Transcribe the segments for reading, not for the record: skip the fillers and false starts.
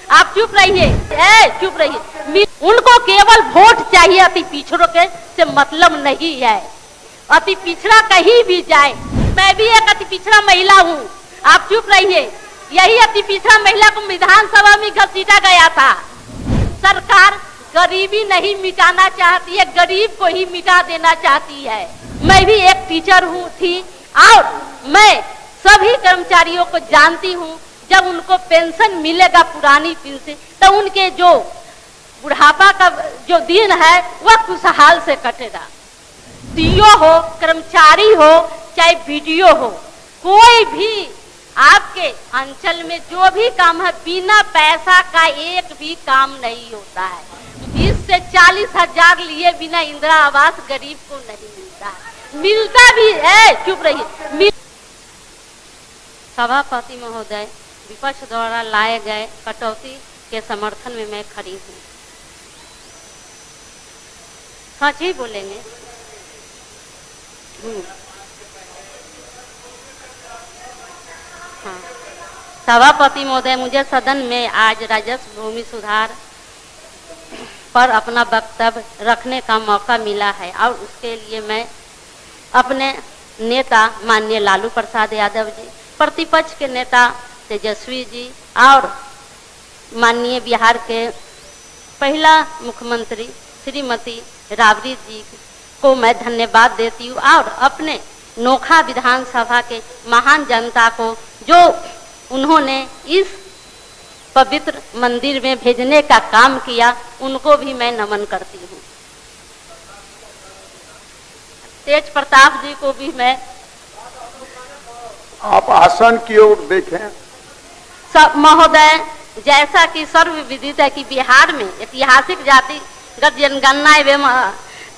आप चुप रहिए, चुप रहिए। उनको केवल वोट चाहिए, अति पिछड़ों के से मतलब नहीं है। अति पिछड़ा कहीं भी जाए, मैं भी एक अति पिछड़ा महिला हूँ, आप चुप रहिए। यही अति पिछड़ा महिला को विधानसभा में घसीटा गया था। सरकार गरीबी नहीं मिटाना चाहती है, गरीब को ही मिटा देना चाहती है। मैं भी एक टीचर हूँ थी और मैं सभी कर्मचारियों को जानती हूँ। जब उनको पेंशन मिलेगा पुरानी पेंशन, तो उनके जो बुढ़ापा का जो दिन है वह खुशहाल से कटेगा। सीईओ हो, कर्मचारी हो, चाहे बीडीओ हो, कोई भी आपके अंचल में जो भी काम है, बिना पैसा का एक भी काम नहीं होता है। 20 से 40 हजार लिए बिना इंदिरा आवास गरीब को नहीं मिलता है। मिलता भी है, चुप रहिए। सभापति महोदय, विपक्ष द्वारा लाए गए कटौती के समर्थन में मैं खड़ी हूँ। सच ही बोलेंगे। हाँ, सभापति महोदय, मुझे सदन में आज राजस्व भूमि सुधार पर अपना वक्तव्य रखने का मौका मिला है और उसके लिए मैं अपने नेता माननीय लालू प्रसाद यादव जी, प्रतिपक्ष के नेता तेजस्वी जी और माननीय बिहार के पहला मुख्यमंत्री श्रीमती राबड़ी जी को मैं धन्यवाद देती हूँ और अपने नोखा विधानसभा के महान जनता को जो उन्होंने इस पवित्र मंदिर में भेजने का काम किया, उनको भी मैं नमन करती हूँ। तेज प्रताप जी को भी मैं। आप आसन की ओर देखें। सब महोदय, जैसा कि सर्वविदित है कि बिहार में ऐतिहासिक जातिगत जनगणना एवं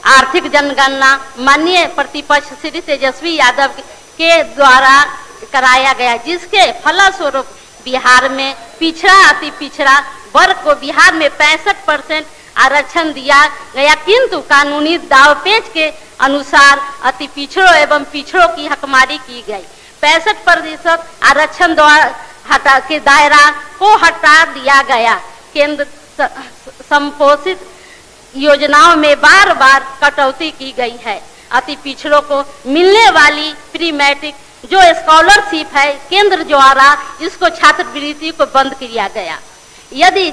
आर्थिक जनगणना माननीय प्रतिपक्ष श्री तेजस्वी यादव के द्वारा कराया गया, जिसके फलस्वरूप बिहार में पिछड़ा अति पिछड़ा वर्ग को बिहार में 65% आरक्षण दिया गया, किंतु कानूनी दावपेच के अनुसार अति पिछड़ों एवं पिछड़ों की हकमारी की गई। 65% आरक्षण द्वारा के दायरा को हटा दिया गया। केंद्र संपोषित योजनाओं में बार बार कटौती की गई है। अति पिछड़ों को मिलने वाली प्री मैट्रिक जो स्कॉलरशिप है केंद्र द्वारा, इसको छात्रवृत्ति को बंद किया गया, यदि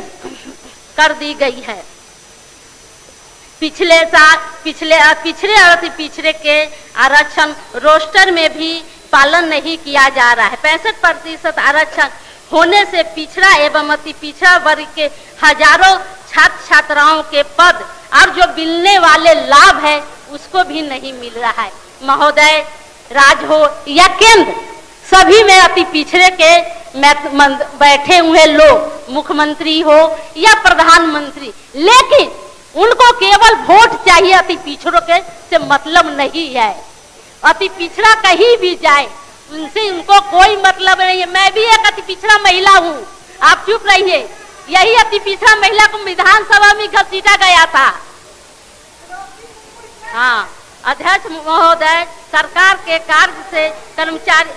कर दी गई है। पिछले साल पिछड़े और अति पिछड़े के आरक्षण रोस्टर में भी पालन नहीं किया जा रहा है। 65% आरक्षण होने से पिछड़ा एवं अति पिछड़ा वर्ग के हजारों छात्र छात्राओं के पद और जो मिलने वाले लाभ है उसको भी नहीं मिल रहा है। महोदय, राज्य हो या केंद्र, सभी में अति पिछड़े के बैठे हुए लोग, मुख्यमंत्री हो या प्रधानमंत्री, लेकिन उनको केवल वोट चाहिए, अति पिछड़ों के से मतलब नहीं है। अति पिछड़ा कहीं भी जाए, उनसे उनको कोई मतलब नहीं है। मैं भी एक अति पिछड़ा महिला हूँ, आप चुप रहिए। यही अति पिछड़ा महिला को विधानसभा में घसीटा गया था। हाँ, अध्यक्ष महोदय, सरकार के कार्य से कर्मचारी,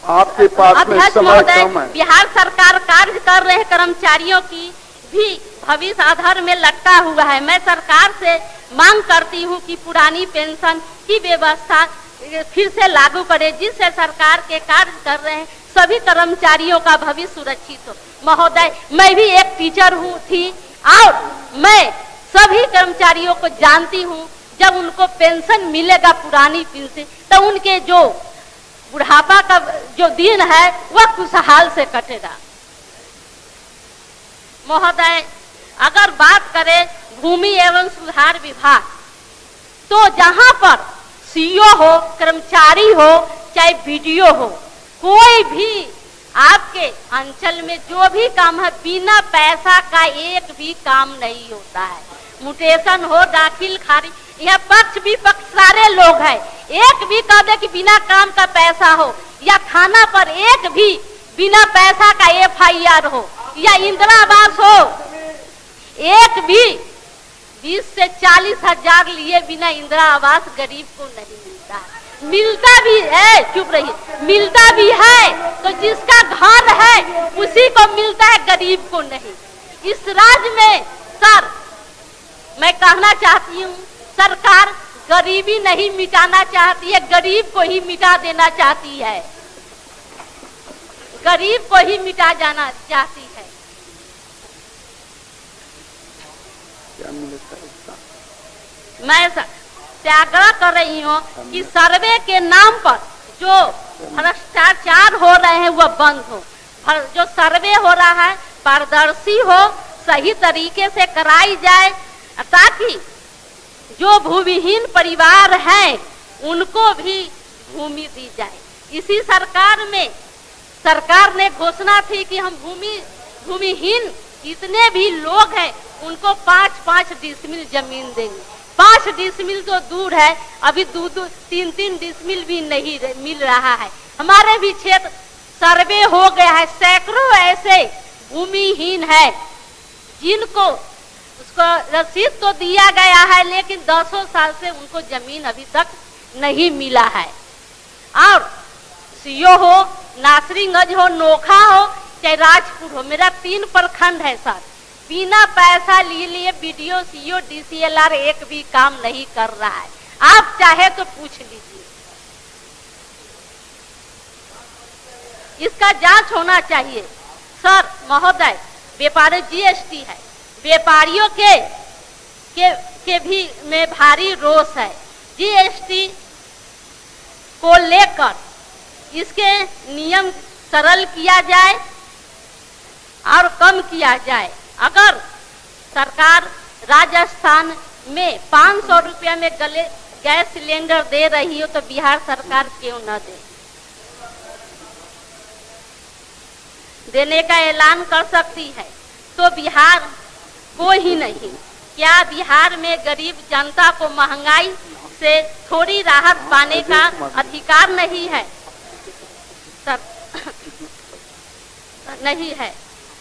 आपके पास में समय कम है। बिहार सरकार कार्य कर रहे कर्मचारियों की भी भविष्य आधार में लटका हुआ है। मैं सरकार से मांग करती हूं कि पुरानी पेंशन की व्यवस्था फिर से लागू करे, जिससे सरकार के कार्य कर रहे हैं सभी कर्मचारियों का भविष्य सुरक्षित हो। महोदय, मैं भी एक टीचर हूँ थी और मैं सभी कर्मचारियों को जानती हूँ। जब उनको पेंशन मिलेगा पुरानी पेंशन, तो उनके जो बुढ़ापा का जो दिन है वह खुशहाल से कटेगा। महोदय, अगर बात करें भूमि एवं सुधार विभाग, तो जहां पर सीईओ हो, कर्मचारी हो, चाहे बीडीओ हो, कोई भी आपके अंचल में जो भी काम है, बिना पैसा का एक भी काम नहीं होता है। म्यूटेशन हो, दाखिल खारिज, यह पक्ष विपक्ष सारे लोग हैं। एक भी कह दे कि बिना काम का पैसा हो, या थाना पर एक भी बिना पैसा का FIR हो, या इंदिरा आवास हो, एक भी 20 से 40 हजार लिए बिना इंदिरा आवास गरीब को नहीं मिलता है। मिलता भी है, चुप रहिए, मिलता भी है तो जिसका गरीब को नहीं। इस राज्य में सर मैं कहना चाहती हूँ, सरकार गरीबी नहीं मिटाना चाहती है, गरीब को ही मिटा देना चाहती है, गरीब को ही मिटा जाना चाहती है। मैं त्याग्रह कर रही हूँ कि सर्वे के नाम पर जो भ्रष्टाचार हो रहे हैं वह बंद हो। जो सर्वे हो रहा है पारदर्शी हो, सही तरीके से कराई जाए, ताकि जो भूमिहीन परिवार हैं उनको भी भूमि दी जाए। इसी सरकार ने घोषणा थी कि हम भूमिहीन जितने भी लोग हैं उनको 5-5 डिसमिल जमीन देंगे। 5 डिसमिल तो दूर है, अभी 2-3 डिसमिल भी नहीं मिल रहा है। हमारे भी क्षेत्र सर्वे हो गया है, सैकड़ों ऐसे भूमिहीन है जिनको उसको रसीद तो दिया गया है, लेकिन 10 साल से उनको जमीन अभी तक नहीं मिला है। और सीओ हो, नासरीगंज हो, नोखा हो, चाहे राजपुर हो, मेरा 3 प्रखंड है सर, बिना पैसा लिए बीडीओ, सीओ, डीसीएलआर एक भी काम नहीं कर रहा है। आप चाहे तो पूछ लीजिए, इसका जांच होना चाहिए। सर महोदय, व्यापारी जीएसटी है, व्यापारियों के भी में भारी रोष है। जीएसटी को लेकर इसके नियम सरल किया जाए और कम किया जाए। अगर सरकार राजस्थान में 500 रुपया में गैस सिलेंडर दे रही हो तो बिहार सरकार क्यों न देने का ऐलान कर सकती है। तो बिहार को ही नहीं, क्या बिहार में गरीब जनता को महंगाई से थोड़ी राहत पाने का अधिकार नहीं है? नहीं है।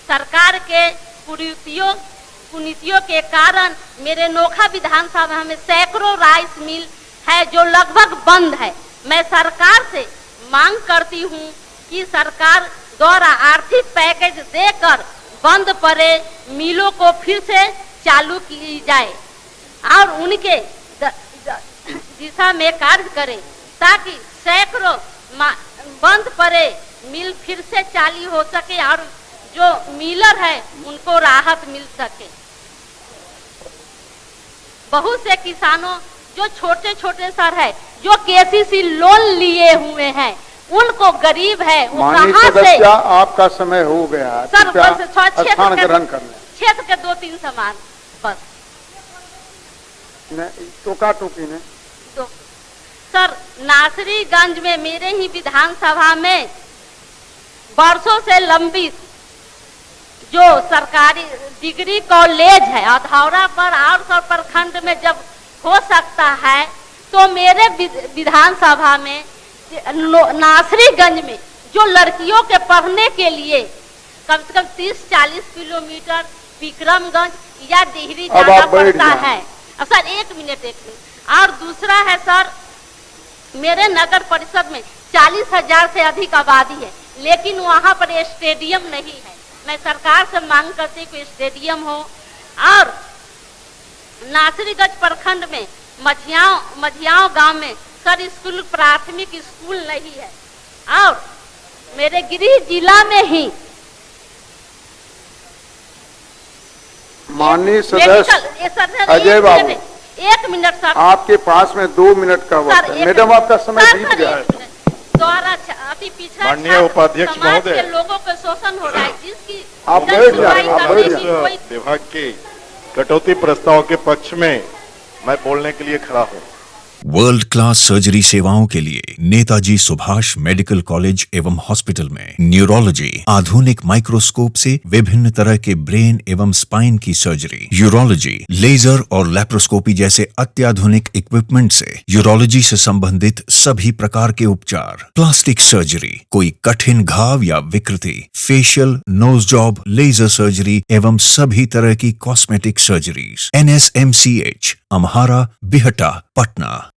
सरकार के कुनीतियों के कारण मेरे नोखा विधानसभा में सैकड़ों राइस मिल है जो लगभग बंद है। मैं सरकार से मांग करती हूँ कि सरकार द्वारा आर्थिक पैकेज देकर बंद पड़े मिलों को फिर से चालू की जाए और उनके दिशा में कार्य करे, ताकि सैकड़ों बंद पड़े मिल फिर से चालू हो सके और जो मिलर है उनको राहत मिल सके। बहुत से किसानों जो छोटे छोटे सर है जो केसीसी लोन लिए हुए हैं, उनको गरीब है वो कहाँ से? आपका समय हो गया सर, बस स्थान ग्रहण कर लें। क्षेत्र के 2-3 समान बस टोका टोकी ने तो सर, नासरीगंज में मेरे ही विधानसभा में वर्षों से लंबित जो सरकारी डिग्री कॉलेज है अधौरा पर और सब प्रखंड में जब हो सकता है, तो मेरे विधानसभा में नासरीगंज में जो लड़कियों के पढ़ने के लिए कम से कम 30-40 किलोमीटर विक्रमगंज या डिहरी जाना पड़ता है। अब सर एक मिनट और दूसरा है सर, मेरे नगर परिषद में 40,000 से अधिक आबादी है, लेकिन वहाँ पर स्टेडियम नहीं है। मैं सरकार से मांग करती कोई स्टेडियम हो। और नासरीगंज प्रखंड में मझियाओं गांव में सर स्कूल, प्राथमिक स्कूल नहीं है। और मेरे गृह जिला में ही माननीय सदस्य अजय बाबू, 1 मिनट सर, आपके पास में 2 मिनट का वक्त है। मैडम आपका समय बीत गया है। द्वारा अति पिछड़ा माननीय उपाध्यक्ष महोदय, लोगों का शोषण हो रहा है, जिसकी आप बैठ जाए। विभाग के कटौती प्रस्ताव के पक्ष में मैं बोलने के लिए खड़ा हूँ। वर्ल्ड क्लास सर्जरी सेवाओं के लिए नेताजी सुभाष मेडिकल कॉलेज एवं हॉस्पिटल में न्यूरोलॉजी, आधुनिक माइक्रोस्कोप से विभिन्न तरह के ब्रेन एवं स्पाइन की सर्जरी, यूरोलॉजी, लेजर और लैप्रोस्कोपी जैसे अत्याधुनिक इक्विपमेंट से यूरोलॉजी से संबंधित सभी प्रकार के उपचार, प्लास्टिक सर्जरी, कोई कठिन घाव या विकृति, facial, nose job, laser surgery एवं सभी तरह की cosmetic surgeries. NSMCH, Amhara, Bihta, Patna.